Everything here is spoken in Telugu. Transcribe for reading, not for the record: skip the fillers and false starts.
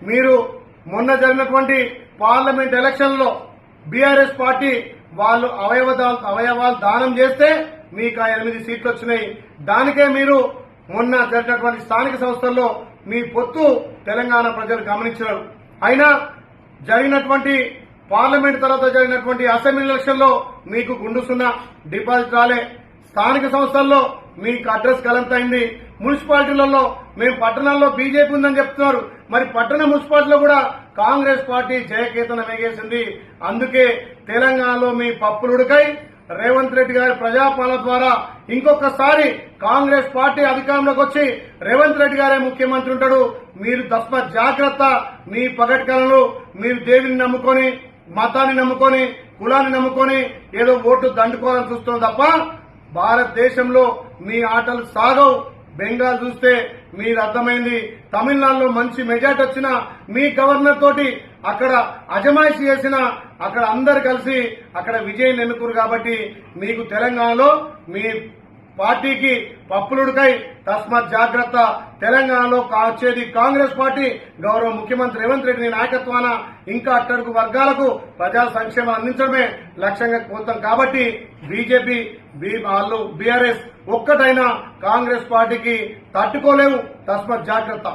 మీరు మొన్న జరిగినటువంటి పార్లమెంట్ ఎలక్షన్ లో బీఆర్ఎస్ పార్టీ వాళ్ళు అవయవాలు దానం చేస్తే మీకు ఆ 8 సీట్లు వచ్చినాయి. దానికే మీరు మొన్న జరిగినటువంటి స్థానిక సంస్థల్లో మీ పొత్తు తెలంగాణ ప్రజలు గమనించారు. అయినా జరిగినటువంటి పార్లమెంట్ తర్వాత జరిగినటువంటి అసెంబ్లీ ఎలక్షన్ లో మీకు గుండు సున్నా డిపాజిట్ రాలే. స్థానిక సంస్థల్లో మీకు అడ్రస్ గలంతైంది. మున్సిపాలిటీలలో మేము పట్టణాల్లో బీజేపీ ఉందని చెప్తున్నారు. మరి పట్టణ మున్సిపాలిటీలో కూడా కాంగ్రెస్ పార్టీ జయకేతనం ఎగేసింది. అందుకే తెలంగాణలో మీ పప్పులుడికై రేవంత్ రెడ్డి గారి ప్రజాపాలన ద్వారా ఇంకొకసారి కాంగ్రెస్ పార్టీ అధికారంలోకి వచ్చి రేవంత్ రెడ్డి గారే ముఖ్యమంత్రి ఉంటాడు. మీరు తస్మాత్ జాగ్రత్త. మీ పగటికలను మీరు దేవుని నమ్ముకొని, మతాన్ని నమ్ముకొని, కులాన్ని నమ్ముకొని ఏదో ఓట్లు దండుకోవాలని చూస్తున్నాం తప్ప భారతదేశంలో మీ ఆటలు సాగవు. బెంగాల్ చూస్తే మీరు అర్థమైంది. తమిళనాడులో మంచి మెజార్టీ వచ్చిన మీ గవర్నర్ తోటి అక్కడ అజమాయిషీ చేసిన అక్కడ అందరు కలిసి అక్కడ విజయం ఎన్నుకురు. కాబట్టి మీకు తెలంగాణలో మీ పార్టీకి పప్పులుడికై తస్మాత్ జాగ్రత్త. తెలంగాణలో వచ్చేది కాంగ్రెస్ పార్టీ. గౌరవ ముఖ్యమంత్రి రేవంత్ రెడ్డి నాయకత్వాన ఇంకా అట్టడుగు వర్గాలకు ప్రజా సంక్షేమం అందించడమే లక్ష్యంగా పోతాం. కాబట్టి బీజేపీ వాళ్ళు బీఆర్ఎస్ ఒక్కటైనా కాంగ్రెస్ పార్టీకి తట్టుకోలేవు. తస్మాత్ జాగ్రత్త.